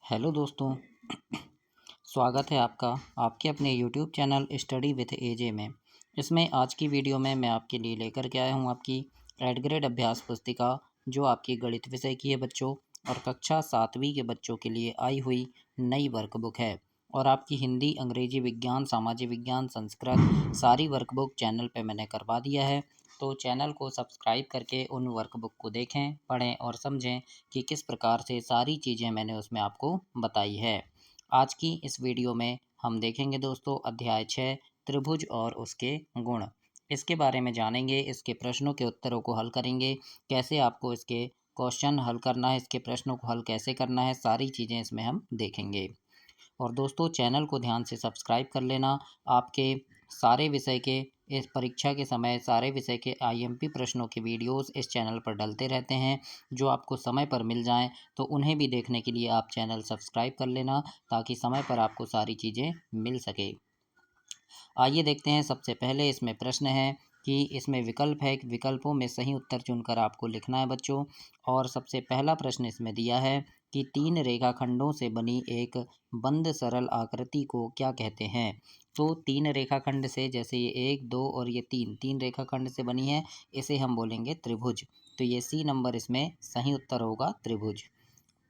Hello दोस्तों। स्वागत है आपका आपके अपने यूट्यूब चैनल स्टडी विथ एजे में। इसमें आज की वीडियो में मैं आपके लिए लेकर के आया हूँ आपकी एड ग्रेड अभ्यास पुस्तिका, जो आपकी गणित विषय की है बच्चों, और कक्षा 7वीं के बच्चों के लिए आई हुई नई वर्कबुक है। और आपकी हिंदी, अंग्रेजी, विज्ञान, सामाजिक विज्ञान, संस्कृत सारी वर्कबुक चैनल पे मैंने करवा दिया है। तो चैनल को सब्सक्राइब करके उन वर्कबुक को देखें, पढ़ें और समझें कि किस प्रकार से सारी चीज़ें मैंने उसमें आपको बताई है। आज की इस वीडियो में हम देखेंगे दोस्तों अध्याय 6 त्रिभुज और उसके गुण। इसके बारे में जानेंगे, इसके प्रश्नों के उत्तरों को हल करेंगे, कैसे आपको इसके क्वेश्चन हल करना है, इसके प्रश्नों को हल कैसे करना है, सारी चीज़ें इसमें हम देखेंगे। और दोस्तों चैनल को ध्यान से सब्सक्राइब कर लेना। आपके सारे विषय के इस परीक्षा के समय सारे विषय के आईएमपी प्रश्नों के वीडियोस इस चैनल पर डलते रहते हैं, जो आपको समय पर मिल जाएं, तो उन्हें भी देखने के लिए आप चैनल सब्सक्राइब कर लेना, ताकि समय पर आपको सारी चीज़ें मिल सके। आइए देखते हैं। सबसे पहले इसमें प्रश्न है कि इसमें विकल्प है, विकल्पों में सही उत्तर चुनकर आपको लिखना है बच्चों। और सबसे पहला प्रश्न इसमें दिया है कि 3 रेखाखंडों से बनी एक बंद सरल आकृति को क्या कहते हैं। तो 3 रेखाखंड से, जैसे ये 1, 2 और ये 3 रेखाखंड से बनी है, इसे हम बोलेंगे त्रिभुज। तो ये सी नंबर इसमें सही उत्तर होगा, त्रिभुज।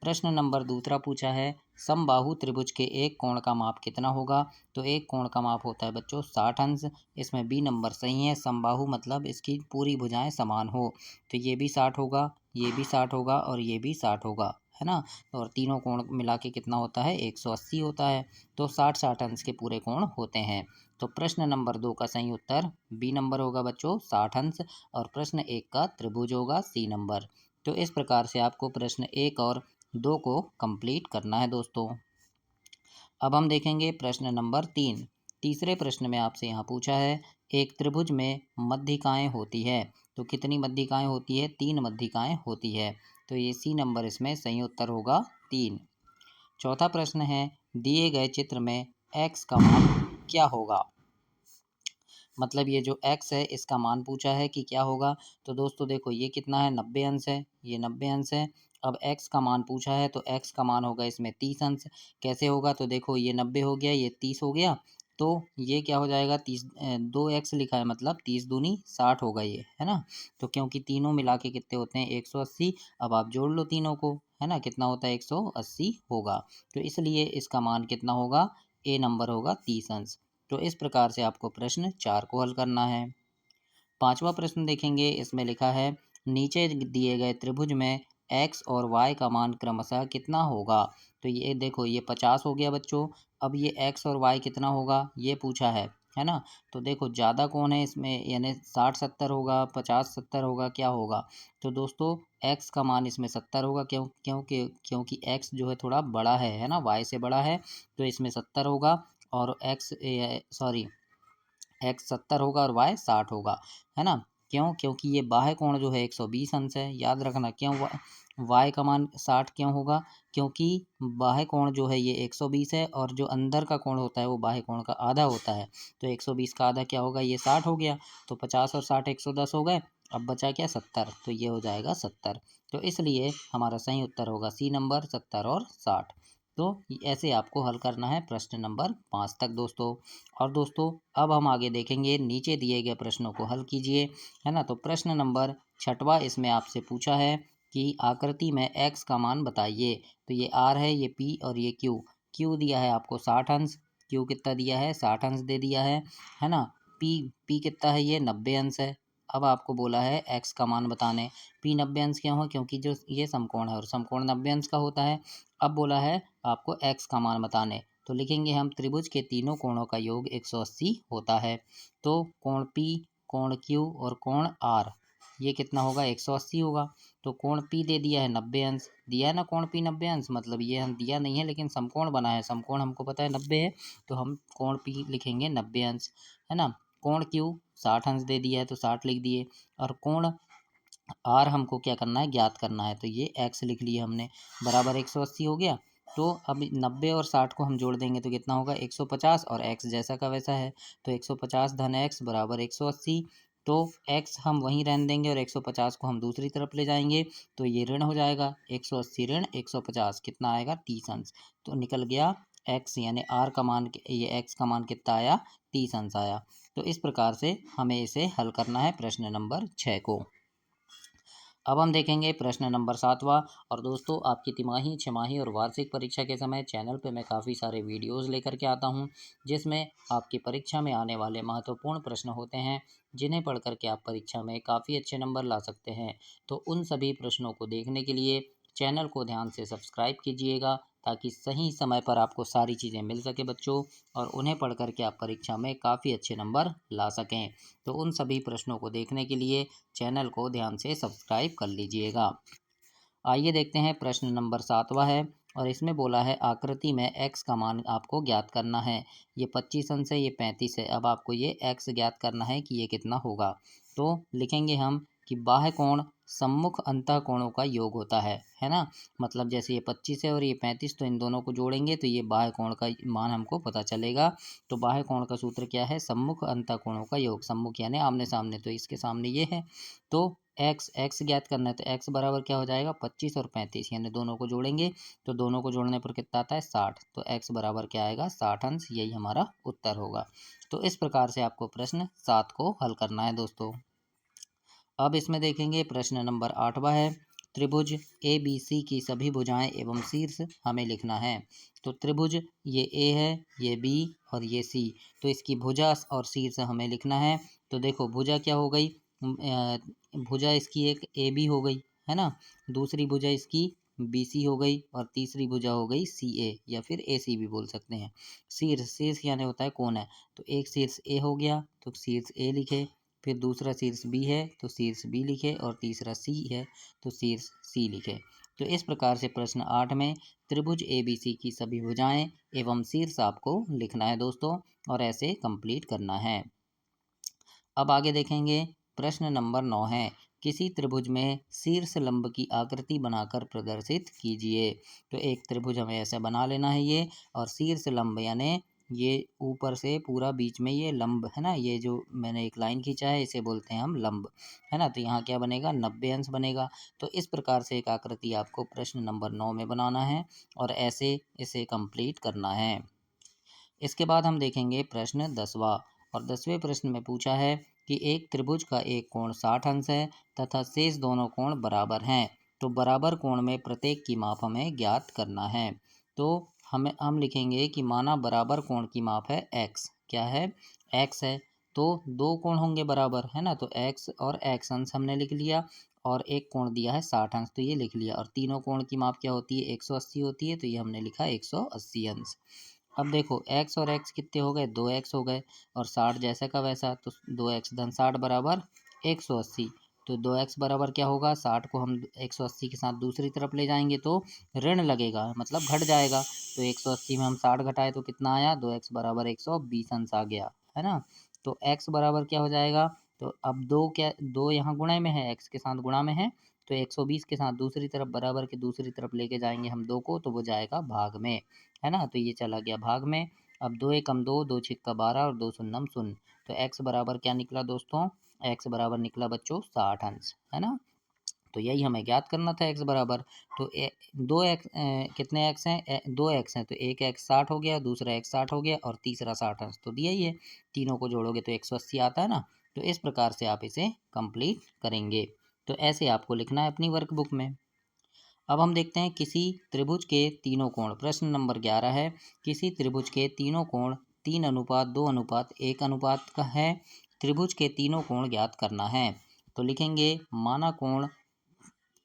प्रश्न नंबर दूसरा पूछा है, समबाहु त्रिभुज के एक कोण का माप कितना होगा। तो एक कोण का माप होता है बच्चों 60 अंश। इसमें बी नंबर सही है। समबाहु मतलब इसकी पूरी भुजाएं समान हो, तो ये भी 60 होगा, ये भी 60 होगा और ये भी 60 होगा, है ना। और तीनों कोण मिला के कितना होता है, 180 होता है। तो 60-60 अंश के पूरे कोण होते हैं। तो प्रश्न नंबर 2 का सही उत्तर बी नंबर होगा बच्चों, 60 अंश। और प्रश्न 1 का त्रिभुज होगा, सी नंबर। तो इस प्रकार से आपको प्रश्न 1 और 2 को कंप्लीट करना है दोस्तों। अब हम देखेंगे प्रश्न नंबर 3। तीसरे प्रश्न में आपसे यहाँ पूछा है, एक त्रिभुज में मध्यिकाएं होती है। तो कितनी मध्यिकाएं होती है, 3 मध्यिकाएं होती है। तो ये सी नंबर इसमें सही उत्तर होगा, 3। चौथा प्रश्न है, दिए गए चित्र में x का मान क्या होगा। मतलब ये जो x है इसका मान पूछा है कि क्या होगा। तो दोस्तों देखो, ये कितना है, 90 अंश है, ये 90 अंश है। अब x का मान पूछा है तो x का मान होगा इसमें 30 अंश। कैसे होगा, तो देखो ये 90 हो गया, ये 30 हो गया, तो ये क्या हो जाएगा, 30, 2x लिखा है मतलब 30 दूनी 60 होगा ये, है ना। तो क्योंकि तीनों मिला के कितने होते हैं, 180। अब आप जोड़ लो तीनों को, है ना, कितना होता है, 180 होगा। तो इसलिए इसका मान कितना होगा, ए नंबर होगा, 30 अंश। तो इस प्रकार से आपको प्रश्न 4 को हल करना है। पांचवा प्रश्न देखेंगे। इसमें लिखा है, नीचे दिए गए त्रिभुज में x और y का मान क्रमशः कितना होगा। तो ये देखो, ये 50 हो गया बच्चों। अब ये x और y कितना होगा ये पूछा है ना। तो देखो ज़्यादा कौन है इसमें, यानी 60-70 होगा, 50-70 होगा, क्या होगा। तो दोस्तों x का मान इसमें 70 होगा, क्योंकि x जो है थोड़ा बड़ा है ना, y से बड़ा है, तो इसमें 70 होगा। और x 70 होगा और y 60 होगा, है ना। क्योंकि ये बाह्य कोण जो है 120 अंश है, याद रखना। क्यों y का मान 60 क्यों होगा, क्योंकि बाह्य कोण जो है ये 120 है, और जो अंदर का कोण होता है वो बाह्य कोण का आधा होता है। तो 120 का आधा क्या होगा, ये 60 हो गया। तो 50 और 60 110 हो गए। अब बचा क्या, 70। तो ये हो जाएगा 70। तो इसलिए हमारा सही उत्तर होगा सी नंबर, 70 और 60। तो ऐसे आपको हल करना है प्रश्न नंबर 5 तक दोस्तों। और दोस्तों अब हम आगे देखेंगे, नीचे दिए गए प्रश्नों को हल कीजिए, है ना। तो प्रश्न नंबर 6वां इसमें आपसे पूछा है कि आकृति में x का मान बताइए। तो ये r है, ये p और ये q दिया है आपको 60 अंश। q कितना दिया है, 60 अंश दे दिया है ना। p कितना है, ये 90 अंश है। अब आपको बोला है x का मान बताने। p 90 अंश क्यों है, क्योंकि जो ये समकोण है और समकोण 90 अंश का होता है। अब बोला है आपको x का मान बताने, तो लिखेंगे हम, त्रिभुज के तीनों कोणों का योग 180 होता है। तो कोण P, कोण Q और कोण R, ये कितना होगा, 180 होगा। तो कोण P दे दिया है 90 अंश, दिया है ना कोण P 90 अंश, मतलब ये हम दिया नहीं है लेकिन समकोण बना है, समकोण हमको पता है 90 है, तो हम कोण P लिखेंगे 90 अंश, है ना। कोण Q 60 अंश दे दिया है, तो 60 लिख दिए। और कोण R हमको क्या करना है, ज्ञात करना है, तो ये x लिख लिया हमने, बराबर 180 हो गया। तो अब 90 और 60 को हम जोड़ देंगे तो कितना होगा, 150, और x जैसा का वैसा है, तो 150 धन x बराबर 180। तो x हम वहीं रहने देंगे और 150 को हम दूसरी तरफ ले जाएंगे, तो ये ऋण हो जाएगा। 180 ऋण 150 कितना आएगा 30 अंश। तो निकल गया x यानी r का मान, ये x का मान कितना आया 30 अंश आया। तो इस प्रकार से हमें इसे हल करना है प्रश्न नंबर 6 को। अब हम देखेंगे प्रश्न नंबर 7वां। और दोस्तों, आपकी तिमाही, छमाही और वार्षिक परीक्षा के समय चैनल पे मैं काफ़ी सारे वीडियोस लेकर के आता हूं, जिसमें आपकी परीक्षा में आने वाले महत्वपूर्ण प्रश्न होते हैं, जिन्हें पढ़ कर के आप परीक्षा में काफ़ी अच्छे नंबर ला सकते हैं। तो उन सभी प्रश्नों को देखने के लिए चैनल को ध्यान से सब्सक्राइब कीजिएगा, ताकि सही समय पर आपको सारी चीज़ें मिल सके बच्चों, और उन्हें पढ़ कर के आप परीक्षा में काफ़ी अच्छे नंबर ला सकें। तो उन सभी प्रश्नों को देखने के लिए चैनल को ध्यान से सब्सक्राइब कर लीजिएगा। आइए देखते हैं प्रश्न नंबर 7वां है, और इसमें बोला है आकृति में x का मान आपको ज्ञात करना है। ये 25 अंश है, ये 35 है। अब आपको ये x ज्ञात करना है कि ये कितना होगा। तो लिखेंगे हम कि बाह्य कोण सम्मुख अंतः कोणों का योग होता है ना। मतलब जैसे ये 25 है और ये 35, तो इन दोनों को जोड़ेंगे तो ये बाह्य कोण का मान हमको पता चलेगा। तो बाह्य कोण का सूत्र क्या है, सम्मुख अंतः कोणों का योग। सम्मुख यानी आमने सामने, तो इसके सामने ये है। तो x ज्ञात करना है, तो x बराबर क्या हो जाएगा 25 और 35, यानी दोनों को जोड़ेंगे तो दोनों को जोड़ने पर कितना आता है 60। तो x बराबर क्या आएगा 60 अंश, यही हमारा उत्तर होगा। तो इस प्रकार से आपको प्रश्न 7 को हल करना है दोस्तों। अब इसमें देखेंगे प्रश्न नंबर 8वां है, त्रिभुज ए बी सी की सभी भुजाएं एवं शीर्ष हमें लिखना है। तो त्रिभुज ये ए है, ये बी और ये सी, तो इसकी भुजा और शीर्ष हमें लिखना है। तो देखो भुजा क्या हो गई, भुजा इसकी एक ए बी हो गई है ना, दूसरी भुजा इसकी बी सी हो गई, और तीसरी भुजा हो गई सी ए, या फिर ए सी भी बोल सकते हैं। शीर्ष, शीर्ष यानी होता है कोण है, तो एक शीर्ष ए हो गया तो शीर्ष ए लिखे, फिर दूसरा शीर्ष बी है तो शीर्ष बी लिखे, और तीसरा सी है तो शीर्ष सी लिखे। तो इस प्रकार से प्रश्न 8 में त्रिभुज ए बी सी की सभी भुजाएं एवं शीर्ष आपको लिखना है दोस्तों, और ऐसे कंप्लीट करना है। अब आगे देखेंगे प्रश्न नंबर 9 है, किसी त्रिभुज में शीर्ष लंब की आकृति बनाकर प्रदर्शित कीजिए। तो एक त्रिभुज हमें ऐसा बना लेना है ये, और शीर्ष लंब यानी ये ऊपर से पूरा बीच में ये लंब है ना, ये जो मैंने एक लाइन खींचा है इसे बोलते हैं हम लंब, है ना। तो यहाँ क्या बनेगा 90 अंश बनेगा। तो इस प्रकार से एक आकृति आपको प्रश्न नंबर 9 में बनाना है, और ऐसे इसे कंप्लीट करना है। इसके बाद हम देखेंगे प्रश्न 10वां, और 10वें प्रश्न में पूछा है कि एक त्रिभुज का एक कोण 60 अंश है तथा शेष दोनों कोण बराबर हैं। तो बराबर कोण में प्रत्येक की माप हमें ज्ञात करना है। तो हम लिखेंगे कि माना बराबर कोण की माप है x, क्या है x है। तो दो कोण होंगे बराबर है ना, तो x और x अंश हमने लिख लिया, और एक कोण दिया है 60 अंश तो ये लिख लिया, और तीनों कोण की माप क्या होती है 180 होती है, तो ये हमने लिखा 180 अंश। अब देखो x और x कितने हो गए 2x हो गए, और 60 जैसा का वैसा, तो 2x धन 60 बराबर 180। तो 2x बराबर क्या होगा 60 को हम 180 के साथ दूसरी तरफ ले जाएंगे तो ऋण लगेगा, मतलब घट जाएगा। तो 180 में हम 60 घटाए तो कितना आया 2x बराबर 120 अंश आ गया, है ना। तो x बराबर क्या हो जाएगा, तो अब दो क्या, दो यहाँ गुणे में है, x के साथ गुणा में है, तो 120 के साथ दूसरी तरफ बराबर के दूसरी तरफ लेके जाएंगे हम दो को, तो वो जाएगा भाग में, है ना। तो ये चला गया भाग में। अब दो एकम दो, दो छिक्का 12 और दो शून्यम शून्य। तो x बराबर क्या निकला दोस्तों, x बराबर निकला बच्चों 60 अंश, है ना। तो यही हमें ज्ञात करना था x बराबर। तो दो x कितने x हैं, दो x हैं, तो एक x 60 हो गया, दूसरा x 60 हो गया, और तीसरा 60 अंश तो दिया ही है। तीनों को जोड़ोगे तो 180 आता है ना। तो इस प्रकार से आप इसे कंप्लीट करेंगे। तो ऐसे आपको लिखना है अपनी वर्कबुक में। अब हम देखते हैं किसी त्रिभुज के तीनों कोण, प्रश्न नंबर 11 है, किसी त्रिभुज के तीनों कोण 3:2:1 का है, त्रिभुज के तीनों कोण ज्ञात करना है। तो लिखेंगे माना कोण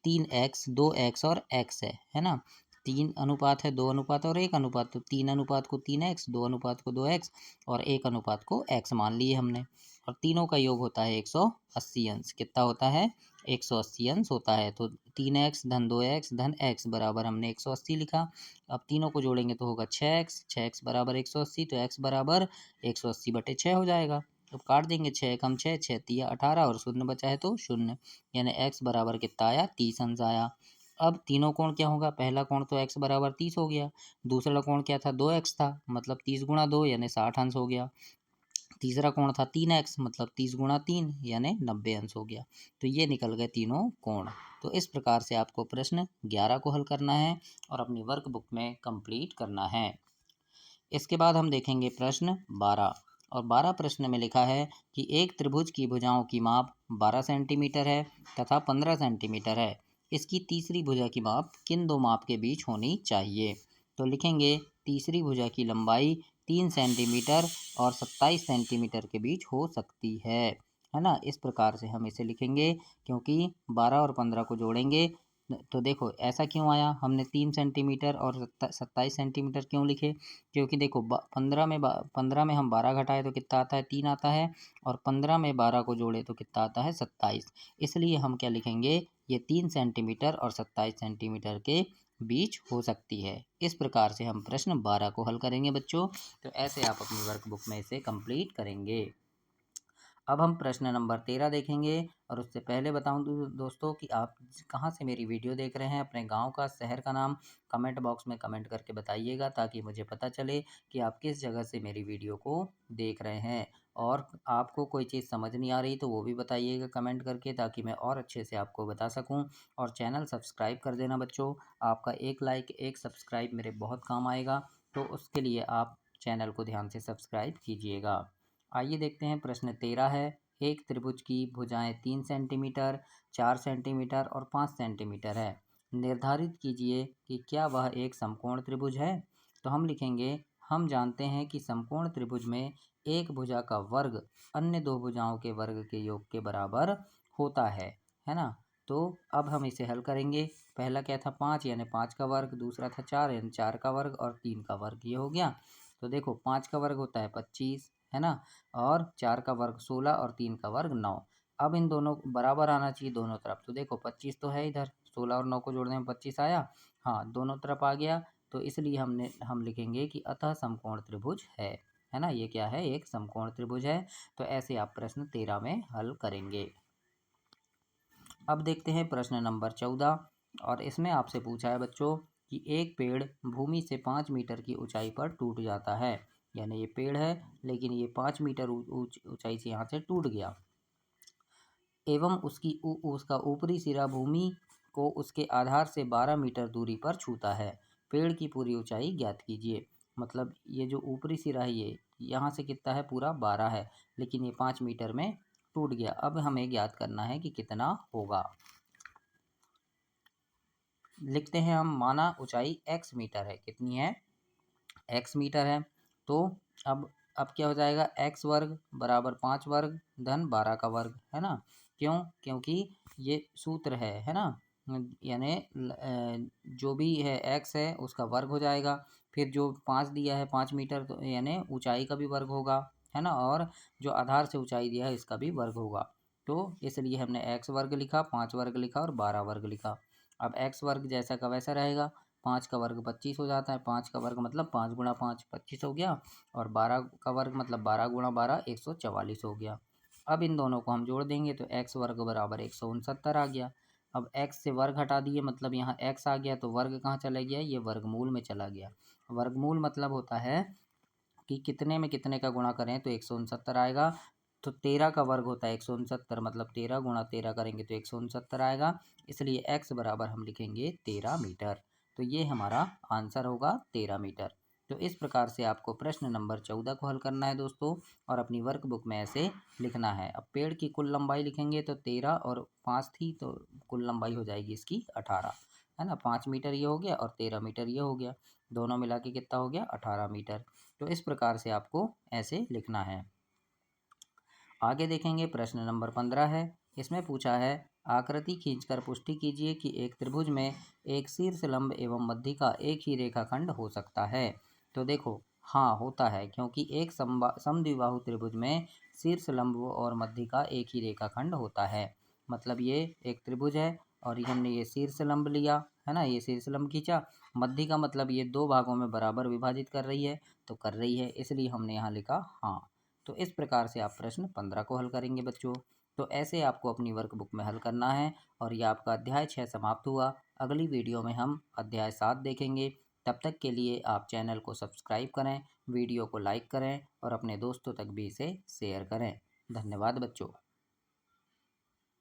3x 2x और x है ना। 3 अनुपात है 2 अनुपात और 1 अनुपात, तो 3 अनुपात को 3x, 2 अनुपात को 2x और 1 अनुपात को x मान लिए हमने, और तीनों का योग होता है 180 अंश। कितना होता है 180 अंश होता है। तो 3x धन 2x धन x बराबर हमने 180 लिखा। अब तीनों को जोड़ेंगे तो होगा 6x बराबर 180, तो x बराबर 180/6 हो जाएगा। तो काट देंगे 6 एकम 6, 6 तिया 18 और शून्य बचा है तो शून्य, यानी x बराबर कितना आया 30 अंश आया। अब तीनों कोण क्या होगा, पहला कोण तो x बराबर 30 हो गया, दूसरा कोण क्या था 2x था, मतलब 30 गुणा 2 यानी 60 अंश हो गया। तीसरा कोण था 3x मतलब 30 गुणा 3 यानी 90 अंश हो गया। तो ये निकल गए तीनों कोण। तो इस प्रकार से आपको प्रश्न 11 को हल करना है और अपनी वर्कबुक में कंप्लीट करना है। इसके बाद हम देखेंगे प्रश्न 12 और 12 प्रश्न में लिखा है कि एक त्रिभुज की भुजाओं की माप 12 सेंटीमीटर है तथा 15 सेंटीमीटर है। इसकी तीसरी भुजा की माप किन दो माप के बीच होनी चाहिए? तो लिखेंगे तीसरी भुजा की लंबाई 3 सेंटीमीटर और 27 सेंटीमीटर के बीच हो सकती है ना। इस प्रकार से हम इसे लिखेंगे, क्योंकि 12 और 15 को जोड़ेंगे तो देखो ऐसा क्यों आया, हमने 3 सेंटीमीटर और 27 सेंटीमीटर क्यों लिखे, क्योंकि देखो 15 में हम 12 घटाए तो कितना आता है 3 आता है, और 15 में 12 को जोड़े तो कितना आता है 27। इसलिए हम क्या लिखेंगे, ये 3 सेंटीमीटर और 27 सेंटीमीटर के बीच हो सकती है। इस प्रकार से हम प्रश्न 12 को हल करेंगे बच्चों। तो ऐसे आप अपनी वर्कबुक में इसे कंप्लीट करेंगे। अब हम प्रश्न नंबर 13 देखेंगे, और उससे पहले बताऊं दोस्तों कि आप कहाँ से मेरी वीडियो देख रहे हैं, अपने गांव का, शहर का नाम कमेंट बॉक्स में कमेंट करके बताइएगा, ताकि मुझे पता चले कि आप किस जगह से मेरी वीडियो को देख रहे हैं। और आपको कोई चीज़ समझ नहीं आ रही तो वो भी बताइएगा कमेंट करके, ताकि मैं और अच्छे से आपको बता सकूँ। और चैनल सब्सक्राइब कर देना बच्चों, आपका एक लाइक एक सब्सक्राइब मेरे बहुत काम आएगा, तो उसके लिए आप चैनल को ध्यान से सब्सक्राइब कीजिएगा। आइए देखते हैं प्रश्न 13 है। एक त्रिभुज की भुजाएं 3 सेंटीमीटर, 4 सेंटीमीटर और 5 सेंटीमीटर है। निर्धारित कीजिए कि क्या वह एक समकोण त्रिभुज है। तो हम लिखेंगे, हम जानते हैं कि समकोण त्रिभुज में एक भुजा का वर्ग अन्य दो भुजाओं के वर्ग के योग के बराबर होता है ना। तो अब हम इसे हल करेंगे। पहला क्या था 5 यानी 5 का वर्ग, दूसरा था 4 यानी 4 का वर्ग, और 3 का वर्ग, ये हो गया। तो देखो 5 का वर्ग होता है 25 है ना, और 4 का वर्ग 16 और 3 का वर्ग 9। अब इन दोनों बराबर आना चाहिए दोनों तरफ। तो देखो 25 तो है इधर, 16 और 9 को जोड़ने में 25 आया, हाँ दोनों तरफ आ गया। तो इसलिए हम लिखेंगे कि अतः समकोण त्रिभुज है ना। ये क्या है, एक समकोण त्रिभुज है। तो ऐसे आप प्रश्न 13 में हल करेंगे। अब देखते हैं प्रश्न नंबर 14, और इसमें आपसे पूछा है बच्चों कि एक पेड़ भूमि से 5 मीटर की ऊंचाई पर टूट जाता है। यानी ये पेड़ है, लेकिन ये 5 मीटर ऊंचाई से यहाँ से टूट गया, एवं उसका ऊपरी सिरा भूमि को उसके आधार से 12 मीटर दूरी पर छूता है। पेड़ की पूरी ऊंचाई ज्ञात कीजिए। मतलब ये जो ऊपरी सिरा है ये यहाँ से कितना है, पूरा 12 है, लेकिन ये 5 मीटर में टूट गया। अब हमें ज्ञात करना है कि कितना होगा। लिखते हैं हम, माना ऊंचाई x मीटर है, कितनी है, x मीटर है। तो अब क्या हो जाएगा, x वर्ग बराबर 5 वर्ग धन 12 का वर्ग, है ना। क्यों, क्योंकि ये सूत्र है ना। यानी जो भी है x है उसका वर्ग हो जाएगा, फिर जो 5 दिया है 5 मीटर, तो यानी ऊंचाई का भी वर्ग होगा, है ना, और जो आधार से ऊंचाई दिया है इसका भी वर्ग होगा। तो इसलिए हमने x वर्ग लिखा, 5 वर्ग लिखा और 12 वर्ग लिखा। अब x वर्ग जैसा का वैसा रहेगा, 5 का वर्ग 25 हो जाता है, 5 का वर्ग मतलब 5 गुणा 5 25 हो गया, और 12 का वर्ग मतलब 12 गुणा 12 144 हो गया। अब इन दोनों को हम जोड़ देंगे तो x वर्ग बराबर 169 आ गया। अब x से वर्ग हटा दिए, मतलब यहाँ x आ गया, तो वर्ग कहाँ चला गया, ये वर्गमूल में चला गया। वर्गमूल मतलब होता है कि कितने में कितने का गुणा करें तो 169 आएगा। तो 13 का वर्ग होता है 169, मतलब 13 गुणा 13 करेंगे तो 169 आएगा। इसलिए x बराबर हम लिखेंगे 13 मीटर। तो ये हमारा आंसर होगा 13 मीटर। तो इस प्रकार से आपको प्रश्न नंबर 14 को हल करना है दोस्तों, और अपनी वर्कबुक में ऐसे लिखना है। अब पेड़ की कुल लंबाई लिखेंगे तो 13 और 5 थी, तो कुल लंबाई हो जाएगी इसकी 18, है ना। 5 मीटर ये हो गया और 13 मीटर ये हो गया, दोनों मिला के कितना हो गया 18 मीटर। तो इस प्रकार से आपको ऐसे लिखना है। आगे देखेंगे प्रश्न नंबर 15 है। इसमें पूछा है, आकृति खींचकर पुष्टि कीजिए कि एक त्रिभुज में एक शीर्ष लंब एवं मध्य का एक ही रेखाखंड हो सकता है। तो देखो हाँ होता है, क्योंकि एक समद्विबाहु त्रिभुज में शीर्ष लंब और मध्य का एक ही रेखाखंड होता है। मतलब ये एक त्रिभुज है और हमने ये शीर्ष लंब लिया, है ना, ये शीर्ष लंब खींचा, मध्य का मतलब ये दो भागों में बराबर विभाजित कर रही है, तो कर रही है, इसलिए हमने यहाँ लिखा हाँ। तो इस प्रकार से आप प्रश्न 15 को हल करेंगे बच्चों। तो ऐसे आपको अपनी वर्कबुक में हल करना है, और यह आपका अध्याय 6 समाप्त हुआ। अगली वीडियो में हम अध्याय 7 देखेंगे। तब तक के लिए आप चैनल को सब्सक्राइब करें, वीडियो को लाइक करें और अपने दोस्तों तक भी इसे शेयर करें। धन्यवाद बच्चों।